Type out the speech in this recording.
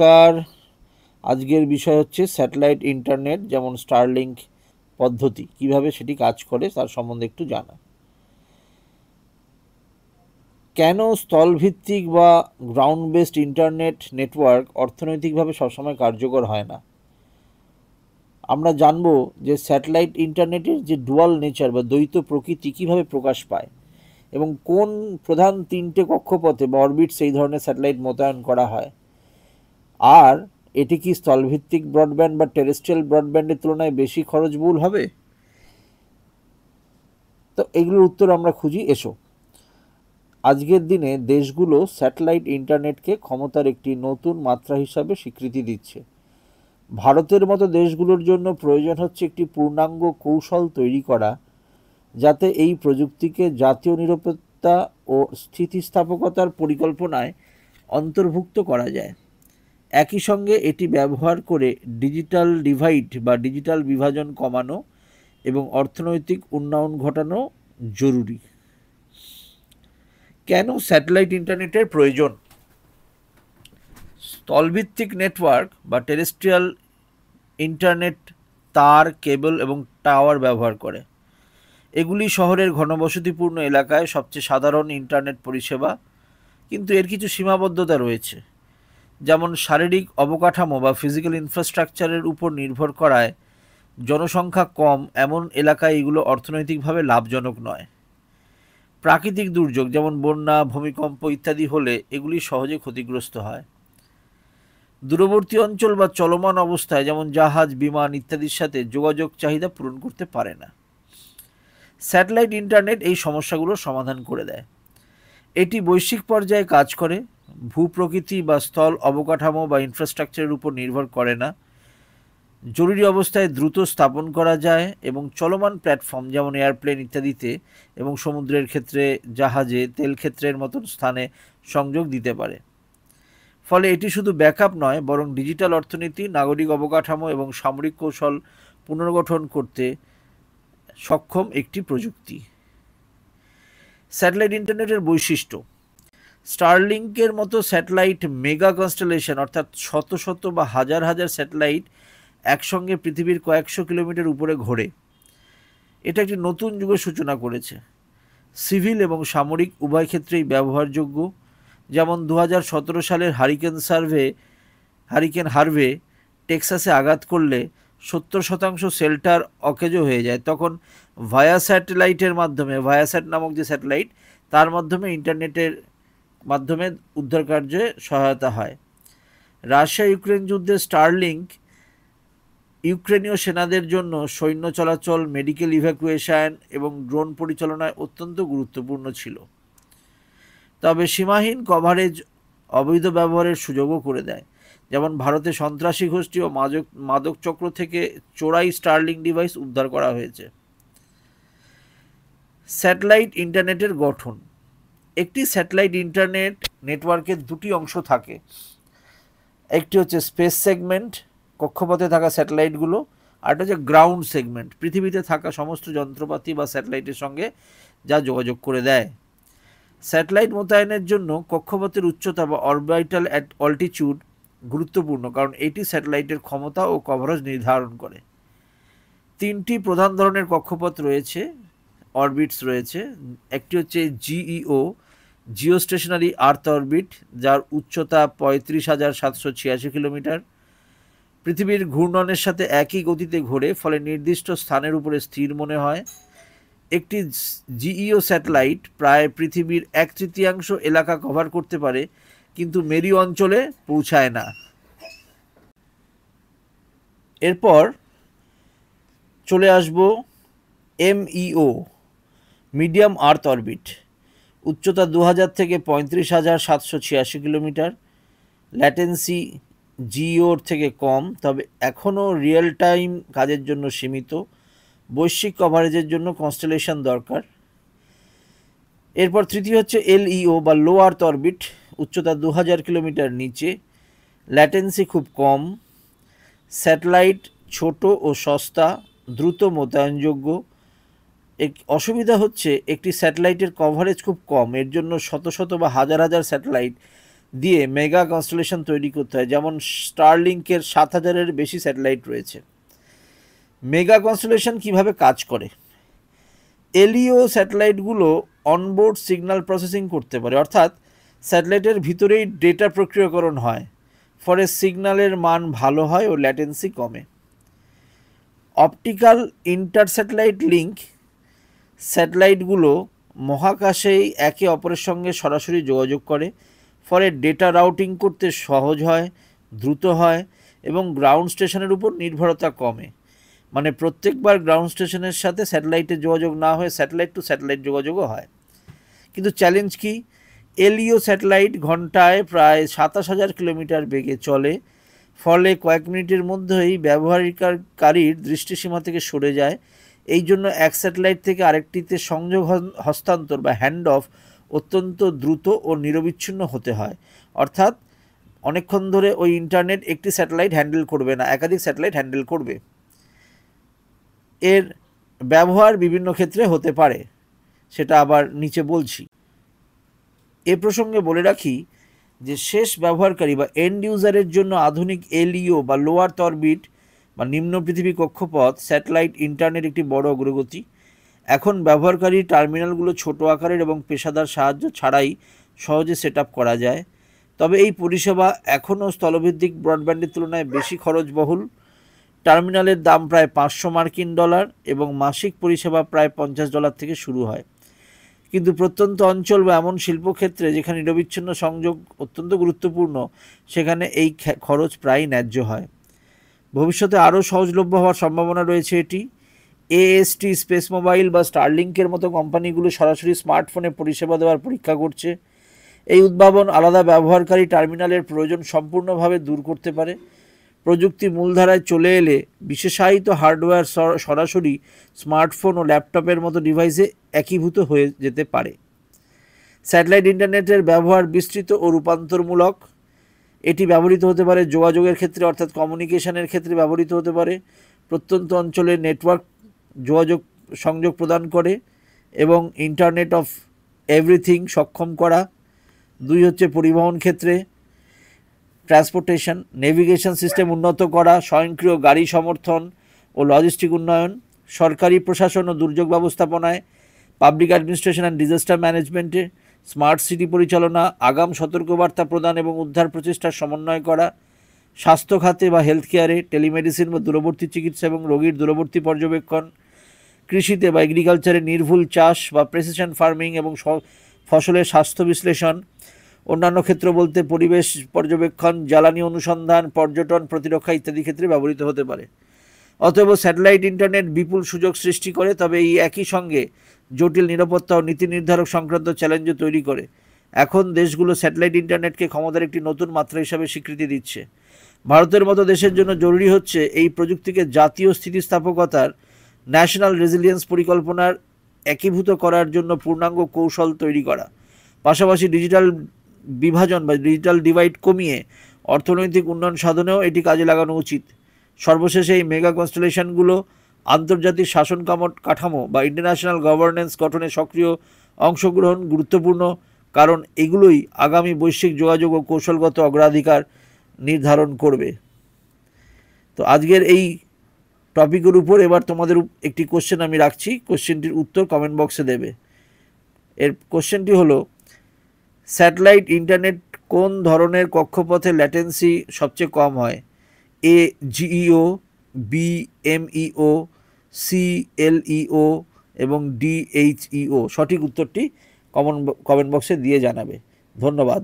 নমস্কার। আজকের বিষয় হচ্ছে স্যাটেলাইট ইন্টারনেট, যেমন স্টারলিংক পদ্ধতি কিভাবে সেটি কাজ করে তার সম্বন্ধে একটু জানা। কেন স্থলভিত্তিক বা গ্রাউন্ড বেসড ইন্টারনেট নেটওয়ার্ক অর্থনৈতিকভাবে সবসময় কার্যকর হয় না? আমরা জানব যে স্যাটেলাইট ইন্টারনেটের যে ডুয়াল নেচার বা দ্বৈত প্রকৃতি কিভাবে প্রকাশ পায় এবং কোন প্রধান তিনটে কক্ষপথে বা অরবিটস এই ধরনের স্যাটেলাইট মোতায়েন করা হয়, আর এটি কি স্থলভিত্তিক ব্রডব্যান্ড বা টেরেস্ট্রিয়াল ব্রডব্যান্ডের তুলনায় বেশি খরচবহুল হবে? তো এগুলোর উত্তর আমরা খুঁজি, এসো। আজকের দিনে দেশগুলো স্যাটেলাইট ইন্টারনেটকে ক্ষমতার একটি নতুন মাত্রা হিসাবে স্বীকৃতি দিচ্ছে। ভারতের মতো দেশগুলোর জন্য প্রয়োজন হচ্ছে একটি পূর্ণাঙ্গ কৌশল তৈরি করা, যাতে এই প্রযুক্তিকে জাতীয় নিরাপত্তা ও স্থিতিস্থাপকতার পরিকল্পনায় অন্তর্ভুক্ত করা যায়। একই সঙ্গে এটি ব্যবহার করে ডিজিটাল ডিভাইড বা ডিজিটাল বিভাজন কমানো এবং অর্থনৈতিক উন্নয়ন ঘটানো জরুরি। কেন স্যাটেলাইট ইন্টারনেটের প্রয়োজন? স্থলভিত্তিক নেটওয়ার্ক বা টেরেস্ট্রিয়াল ইন্টারনেট তার, কেবল এবং টাওয়ার ব্যবহার করে। এগুলি শহরের ঘনবসতিপূর্ণ এলাকায় সবচেয়ে সাধারণ ইন্টারনেট পরিষেবা, কিন্তু এর কিছু সীমাবদ্ধতা রয়েছে, যেমন শারীরিক অবকাঠামো বা ফিজিক্যাল ইনফ্রাস্ট্রাকচারের উপর নির্ভর করায় জনসংখ্যা কম এমন এলাকায় এগুলো অর্থনৈতিকভাবে লাভজনক নয়। প্রাকৃতিক দুর্যোগ যেমন বন্যা, ভূমিকম্প ইত্যাদি হলে এগুলি সহজে ক্ষতিগ্রস্ত হয়। দূরবর্তী অঞ্চল বা চলমান অবস্থায় যেমন জাহাজ, বিমান ইত্যাদির সাথে যোগাযোগ চাহিদা পূরণ করতে পারে না। স্যাটেলাইট ইন্টারনেট এই সমস্যাগুলোর সমাধান করে দেয়। এটি বৈশ্বিক পর্যায়ে কাজ করে, ভূপ্রকৃতি বা স্থল অবকাঠামো বা ইনফ্রাস্ট্রাকচারের উপর নির্ভর করে না। জরুরি অবস্থায় দ্রুত স্থাপন করা যায় এবং চলমান প্ল্যাটফর্ম যেমন এয়ারপ্লেন ইত্যাদিতে এবং সমুদ্রের ক্ষেত্রে জাহাজে, তেল ক্ষেত্রের মতন স্থানে সংযোগ দিতে পারে। ফলে এটি শুধু ব্যাকআপ নয়, বরং ডিজিটাল অর্থনীতি, নাগরিক অবকাঠামো এবং সামরিক কৌশল পুনর্গঠন করতে সক্ষম একটি প্রযুক্তি। স্যাটেলাইট ইন্টারনেটের বৈশিষ্ট্য: স্টারলিংকের মতো স্যাটেলাইট মেগা কনস্টেলেশন, অর্থাৎ শত শত বা হাজার হাজার স্যাটেলাইট একসঙ্গে পৃথিবীর কয়েকশো কিলোমিটার উপরে ঘোরে। এটা একটি নতুন যুগের সূচনা করেছে। সিভিল এবং সামরিক উভয় ক্ষেত্রেই ব্যবহারযোগ্য, যেমন 2017 সালের হারিকেন হার্ভে টেক্সাসে আঘাত করলে 70% শেল্টার অকেজো হয়ে যায়। তখন ভায়াস্যাট নামক যে স্যাটেলাইট, তার মাধ্যমে ইন্টারনেটের মাধ্যমে উদ্ধার কার্যে সহায়তা হয়। রাশিয়া ইউক্রেন যুদ্ধে স্টারলিংক ইউক্রেনীয় সেনাদের জন্য সৈন্য চলাচল, মেডিকেল ইভ্যাকুয়েশন এবং ড্রোন পরিচালনায় অত্যন্ত গুরুত্বপূর্ণ ছিল। তবে সীমাহীন কভারেজ অবৈধ ব্যবহারের সুযোগও করে দেয়, যেমন ভারতে সন্ত্রাসী গোষ্ঠী ও মাদক চক্র থেকে চোরাই স্টারলিংক ডিভাইস উদ্ধার করা হয়েছে। স্যাটেলাইট ইন্টারনেটের গঠন: একটি স্যাটেলাইট ইন্টারনেট নেটওয়ার্কের দুটি অংশ থাকে। একটি হচ্ছে স্পেস সেগমেন্ট, কক্ষপথে থাকা স্যাটেলাইটগুলো, আর একটা হচ্ছে গ্রাউন্ড সেগমেন্ট, পৃথিবীতে থাকা সমস্ত যন্ত্রপাতি বা স্যাটেলাইটের সঙ্গে যা যোগাযোগ করে দেয়। স্যাটেলাইট মোতায়েনের জন্য কক্ষপথের উচ্চতা বা অরবিটাল অল্টিটিউড গুরুত্বপূর্ণ, কারণ এটি স্যাটেলাইটের ক্ষমতা ও কভারেজ নির্ধারণ করে। তিনটি প্রধান ধরনের কক্ষপথ রয়েছে, অরবিটস রয়েছে। একটি হচ্ছে জিইও, জিওস্টেশনারি আর্থ অরবিট, যার উচ্চতা 35,786 কিলোমিটার। পৃথিবীর ঘূর্ণনের সাথে একই গতিতে ঘোরে, ফলে নির্দিষ্ট স্থানের উপরে স্থির মনে হয়। একটি জিইও স্যাটেলাইট প্রায় পৃথিবীর 1/3 এলাকা কভার করতে পারে, কিন্তু মেরু অঞ্চলে পৌঁছায় না। এরপর চলে আসব এমইও, মিডিয়াম আর্থ অরবিট, উচ্চতা 2000 থেকে 35,786 কিলোমিটার। ল্যাটেন্সি জিওর থেকে কম, তবে এখনও রিয়েল টাইম কাজের জন্য সীমিত। বৈশ্বিক কভারেজের জন্য কনস্টেলেশন দরকার। এরপর তৃতীয় হচ্ছে এলইও বা লো আর্থ অরবিট, উচ্চতা 2000 কিলোমিটার নিচে, ল্যাটেন্সি খুব কম, স্যাটেলাইট ছোট ও সস্তা, দ্রুত মোতায়েনযোগ্য। অসুবিধা হচ্ছে একটি স্যাটেলাইটের কভারেজ খুব কম, এর জন্য শত শত বা হাজার হাজার স্যাটেলাইট দিয়ে মেগা কনস্টেলেশন তৈরি করতে হয়, যেমন স্টারলিংকের 7000-এর বেশি স্যাটেলাইট রয়েছে। মেগা কনস্টেলেশন কিভাবে কাজ করে? এলইও স্যাটেলাইটগুলো অনবোর্ড সিগন্যাল প্রসেসিং করতে পারে, অর্থাৎ স্যাটেলাইটের ভিতরেই ডেটা প্রক্রিয়াকরণ হয়, ফলে সিগন্যালের মান ভালো হয় ও ল্যাটেন্সি কমে। অপটিক্যাল ইন্টারস্যাটেলাইট লিঙ্ক স্যাটেলাইটগুলো মহাকাশেই একে অপরের সঙ্গে সরাসরি যোগাযোগ করে, ফলে ডেটা রাউটিং করতে সহজ হয়, দ্রুত হয় এবং গ্রাউন্ড স্টেশনের উপর নির্ভরতা কমে। মানে প্রত্যেকবার গ্রাউন্ড স্টেশনের সাথে স্যাটেলাইটের যোগাযোগ না হয়ে স্যাটেলাইট টু স্যাটেলাইট যোগাযোগও হয়। কিন্তু চ্যালেঞ্জ কি? এলইও স্যাটেলাইট ঘন্টায় প্রায় 27,000 কিলোমিটার বেগে চলে, ফলে কয়েক মিনিটের মধ্যেই ব্যবহারকারীর দৃষ্টিসীমা থেকে সরে যায়। এই জন্য এক স্যাটেলাইট থেকে আরেকটিতে সংযোগ হস্তান্তর বা হ্যান্ড অফ অত্যন্ত দ্রুত ও নিরবিচ্ছিন্ন হতে হয়। অর্থাৎ অনেকক্ষণ ধরে ওই ইন্টারনেট একটি স্যাটেলাইট হ্যান্ডেল করবে না, একাধিক স্যাটেলাইট হ্যান্ডেল করবে। এর ব্যবহার বিভিন্ন ক্ষেত্রে হতে পারে, সেটা আবার নিচে বলছি। এ প্রসঙ্গে বলে রাখি যে শেষ ব্যবহারকারী বা এন্ড ইউজারের জন্য আধুনিক এলইও বা লোয়ার অরবিট বা নিম্ন পৃথিবী কক্ষপথ স্যাটেলাইট ইন্টারনেট একটি বড় অগ্রগতি। এখন ব্যবহারকারী টার্মিনালগুলো ছোট আকারের এবং পেশাদার সাহায্য ছাড়াই সহজে সেট আপ করা যায়। তবে এই পরিষেবা এখনও স্থলভিত্তিক ব্রডব্যান্ডের তুলনায় বেশি খরচবহুল। টার্মিনালের দাম প্রায় $500 এবং মাসিক পরিষেবা প্রায় $50 থেকে শুরু হয়। কিন্তু প্রত্যন্ত অঞ্চল বা এমন শিল্পক্ষেত্রে যেখানে নিরবিচ্ছিন্ন সংযোগ অত্যন্ত গুরুত্বপূর্ণ, সেখানে এই খরচ প্রায় ন্যায্য হয়। ভবিষ্যতে আরও সহজলভ্য হওয়ার সম্ভাবনা রয়েছে এটি। এএসটি, স্পেস মোবাইল বা স্টারলিংকের মতো কোম্পানিগুলো সরাসরি স্মার্টফোনে পরিষেবা দেওয়ার পরীক্ষা করছে। এই উদ্ভাবন আলাদা ব্যবহারকারী টার্মিনালের প্রয়োজন সম্পূর্ণভাবে দূর করতে পারে। প্রযুক্তি মূলধারায় চলে এলে বিশেষায়িত হার্ডওয়্যার সরাসরি স্মার্টফোন ও ল্যাপটপের মতো ডিভাইসে একীভূত হয়ে যেতে পারে। স্যাটেলাইট ইন্টারনেটের ব্যবহার বিস্তৃত ও রূপান্তরমূলক। এটি ব্যবহৃত হতে পারে যোগাযোগের ক্ষেত্রে, অর্থাৎ কমিউনিকেশনের ক্ষেত্রে ব্যবহৃত হতে পারে। প্রত্যন্ত অঞ্চলে নেটওয়ার্ক সংযোগ প্রদান করে এবং ইন্টারনেট অফ এভরিথিং সক্ষম করা। 2 হচ্ছে পরিবহন ক্ষেত্রে, ট্রান্সপোর্টেশন, নেভিগেশন সিস্টেম উন্নত করা, স্বয়ংক্রিয় গাড়ি সমর্থন ও লজিস্টিক উন্নয়ন, সরকারি প্রশাসন ও দুর্যোগ ব্যবস্থাপনায়, পাবলিক অ্যাডমিনিস্ট্রেশন অ্যান্ড ডিজাস্টার ম্যানেজমেন্টে, স্মার্ট সিটি পরিচালনা, আগাম সতর্কবার্তা প্রদান এবং উদ্ধার প্রচেষ্টার সমন্বয় করা, স্বাস্থ্য খাতে বা হেলথ কেয়ারে, টেলিমেডিসিন বা দূরবর্তী চিকিৎসা এবং রোগীর দূরবর্তী পর্যবেক্ষণ, কৃষিতে বা এগ্রিকালচারে নির্ভুল চাষ বা প্রেসিশন ফার্মিং এবং ফসলের স্বাস্থ্য বিশ্লেষণ, অন্যান্য ক্ষেত্র বলতে পরিবেশ পর্যবেক্ষণ, জ্বালানি অনুসন্ধান, পর্যটন, প্রতিরক্ষা ইত্যাদি ক্ষেত্রে ব্যবহৃত হতে পারে। অতএব স্যাটেলাইট ইন্টারনেট বিপুল সুযোগ সৃষ্টি করে, তবে এই একই সঙ্গে জটিল নিরাপত্তা ও নীতি নির্ধারক সংক্রান্ত চ্যালেঞ্জও তৈরি করে। এখন দেশগুলো স্যাটেলাইট ইন্টারনেটকে ক্ষমতার একটি নতুন মাত্রা হিসাবে স্বীকৃতি দিচ্ছে। ভারতের মতো দেশের জন্য জরুরি হচ্ছে এই প্রযুক্তিকে জাতীয় স্থিতিস্থাপকতার ন্যাশনাল রেজিলিয়েন্স পরিকল্পনার একীভূত করার জন্য পূর্ণাঙ্গ কৌশল তৈরি করা। পাশাপাশি ডিজিটাল বিভাজন বা ডিজিটাল ডিভাইড কমিয়ে অর্থনৈতিক উন্নয়ন সাধনেও এটি কাজে লাগানো উচিত। সর্বশেষে এই মেগা কনস্টেলেশনগুলো আন্তর্জাতিক শাসন কাঠামো বা ইন্টারন্যাশনাল গভর্নেন্স গঠনে সক্রিয় অংশগ্রহণ গুরুত্বপূর্ণ, কারণ এগুলোই আগামী বৈশ্বিক যোগাযোগ ও কৌশলগত অগ্রাধিকার নির্ধারণ করবে। তো আজকের এই টপিকের উপর এবার তোমাদের একটি কোশ্চেন আমি রাখছি, কোশ্চেনটির উত্তর কমেন্ট বক্সে দেবে। এর কোশ্চেনটি হলো, স্যাটেলাইট ইন্টারনেট কোন ধরনের কক্ষপথে ল্যাটেন্সি সবচেয়ে কম হয়? এ জিইও, বি এমইও, সি এলইও এবং ডি এইচইও। সঠিক উত্তরটি কমেন্ট বক্সে দিয়ে জানাবে। ধন্যবাদ।